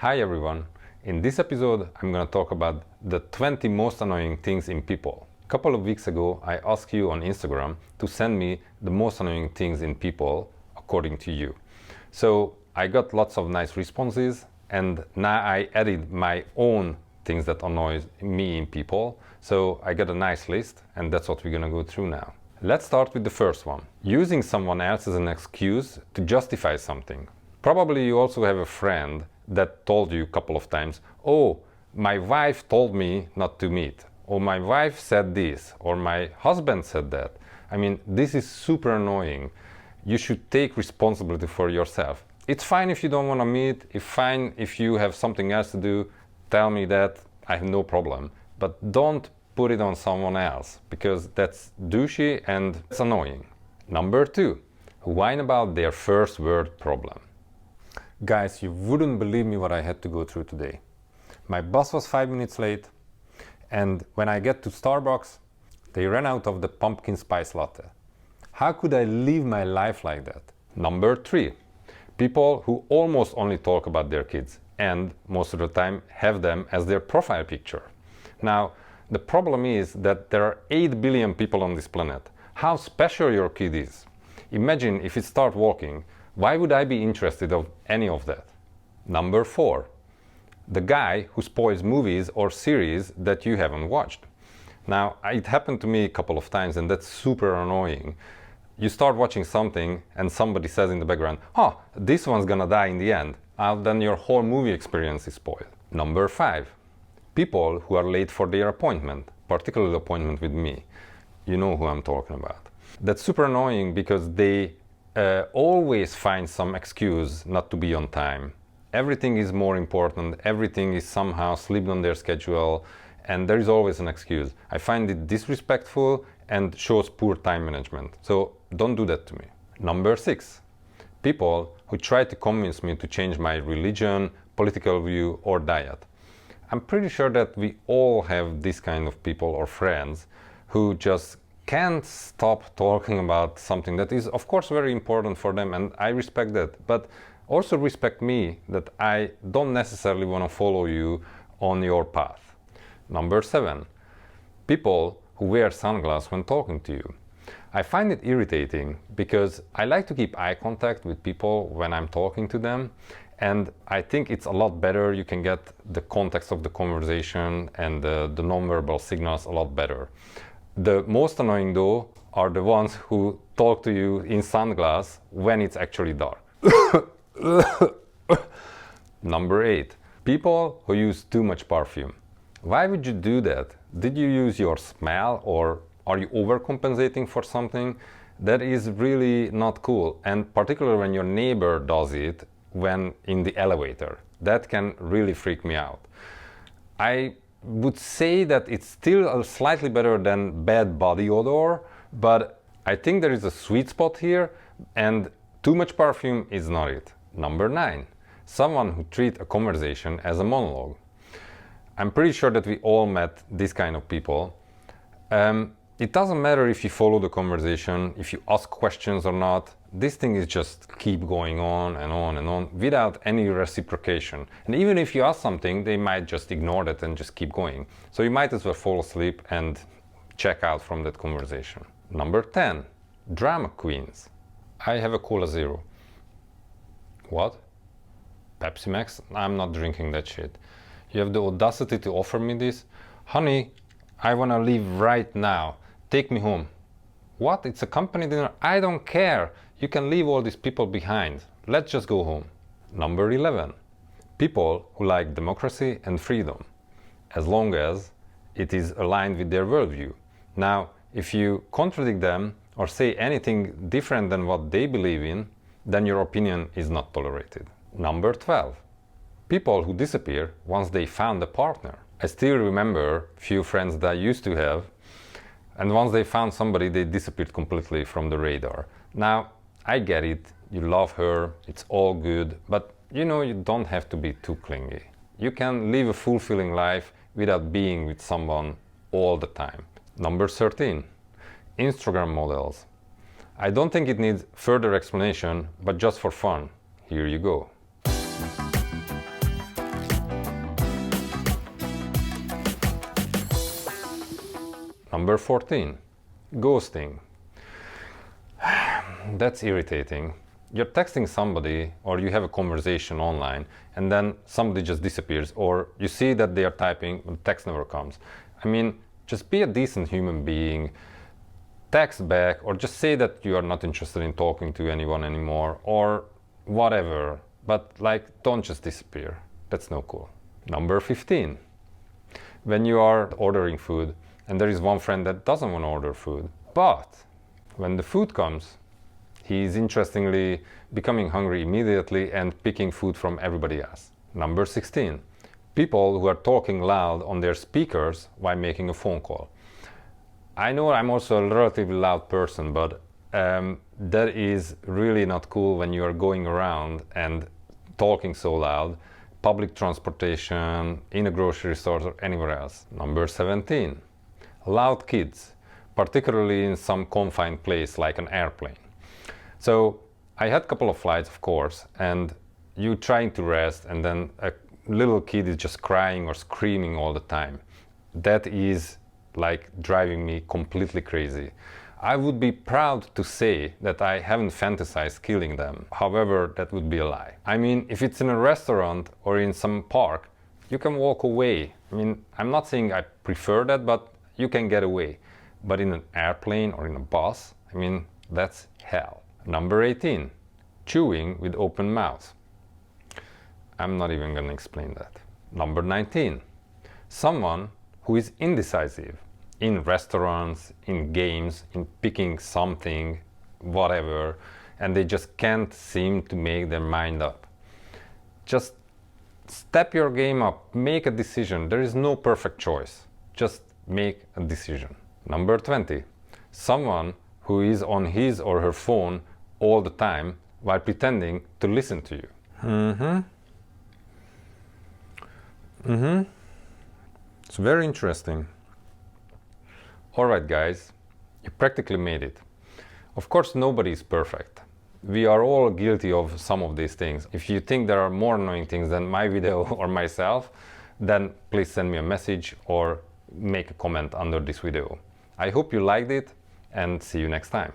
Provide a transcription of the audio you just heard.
Hi everyone! In this episode I'm going to talk about the 20 most annoying things in people. A couple of weeks ago I asked you on Instagram to send me the most annoying things in people according to you. So I got lots of nice responses and now I added my own things that annoy me in people. So I got a nice list and that's what we're going to go through now. Let's start with the first one. Using someone else as an excuse to justify something. Probably you also have a friend that told you a couple of times, oh, my wife told me not to meet, or my wife said this, or my husband said that. I mean, this is super annoying. You should take responsibility for yourself. It's fine if you don't want to meet, it's fine if you have something else to do, tell me that, I have no problem. But don't put it on someone else, because that's douchey and it's annoying. Number 2, whine about their first word problem. Guys, you wouldn't believe me what I had to go through today. My bus was 5 minutes late, and when I get to Starbucks, they ran out of the pumpkin spice latte. How could I live my life like that? Number 3, people who almost only talk about their kids and most of the time have them as their profile picture. Now, the problem is that there are 8 billion people on this planet. How special your kid is. Imagine if it starts walking, why would I be interested in any of that? Number 4, the guy who spoils movies or series that you haven't watched. Now, it happened to me a couple of times and that's super annoying. You start watching something and somebody says in the background, oh, this one's gonna die in the end. Then your whole movie experience is spoiled. Number 5, people who are late for their appointment, particularly the appointment with me. You know who I'm talking about. That's super annoying because they always find some excuse not to be on time. Everything is more important, everything is somehow slipped on their schedule, and there is always an excuse. I find it disrespectful and shows poor time management. So don't do that to me. Number 6, people who try to convince me to change my religion, political view, or diet. I'm pretty sure that we all have this kind of people or friends who just can't stop talking about something that is of course very important for them, and I respect that, but also respect me that I don't necessarily want to follow you on your path. Number 7, people who wear sunglasses when talking to you. I find it irritating because I like to keep eye contact with people when I'm talking to them, and I think it's a lot better. You can get the context of the conversation and the nonverbal signals a lot better. The most annoying though are the ones who talk to you in sunglasses when it's actually dark. Number 8, people who use too much perfume. Why would you do that? Did you use your smell, or are you overcompensating for something? That is really not cool, and particularly when your neighbor does it when in the elevator. That can really freak me out. I would say that it's still slightly better than bad body odor, but I think there is a sweet spot here, and too much perfume is not it. Number 9, someone who treats a conversation as a monologue. I'm pretty sure that we all met this kind of people. It doesn't matter if you follow the conversation, if you ask questions or not. This thing is just keep going on and on and on without any reciprocation. And even if you ask something, they might just ignore that and just keep going. So you might as well fall asleep and check out from that conversation. Number 10, drama queens. I have a Cola Zero. What? Pepsi Max? I'm not drinking that shit. You have the audacity to offer me this? Honey, I wanna leave right now. Take me home. What? It's a company dinner? I don't care. You can leave all these people behind. Let's just go home. Number 11, people who like democracy and freedom, as long as it is aligned with their worldview. Now, if you contradict them or say anything different than what they believe in, then your opinion is not tolerated. Number 12, people who disappear once they found a partner. I still remember few friends that I used to have, and once they found somebody, they disappeared completely from the radar. Now, I get it, you love her, it's all good, but you know, you don't have to be too clingy. You can live a fulfilling life without being with someone all the time. Number 13, Instagram models. I don't think it needs further explanation, but just for fun, here you go. Number 14, ghosting. That's irritating. You're texting somebody or you have a conversation online and then somebody just disappears, or you see that they are typing but the text never comes. I mean, just be a decent human being, text back, or just say that you are not interested in talking to anyone anymore or whatever, but like, don't just disappear. That's no cool. Number 15, when you are ordering food and there is one friend that doesn't want to order food, but when the food comes, he is interestingly becoming hungry immediately and picking food from everybody else. Number 16, people who are talking loud on their speakers while making a phone call. I know I'm also a relatively loud person, but that is really not cool when you are going around and talking so loud, public transportation, in a grocery store or anywhere else. Number 17, loud kids, particularly in some confined place like an airplane. So I had a couple of flights, of course, and you trying to rest and then a little kid is just crying or screaming all the time. That is like driving me completely crazy. I would be proud to say that I haven't fantasized killing them. However, that would be a lie. I mean, if it's in a restaurant or in some park, you can walk away. I mean, I'm not saying I prefer that, but you can get away. But in an airplane or in a bus, I mean, that's hell. Number 18, chewing with open mouth. I'm not even gonna explain that. Number 19, someone who is indecisive in restaurants, in games, in picking something, whatever, and they just can't seem to make their mind up. Just step your game up, make a decision. There is no perfect choice. Just make a decision. Number 20, someone who is on his or her phone all the time while pretending to listen to you. It's very interesting. Alright guys, you practically made it. Of course nobody is perfect. We are all guilty of some of these things. If you think there are more annoying things than my video or myself, then please send me a message or make a comment under this video. I hope you liked it and see you next time.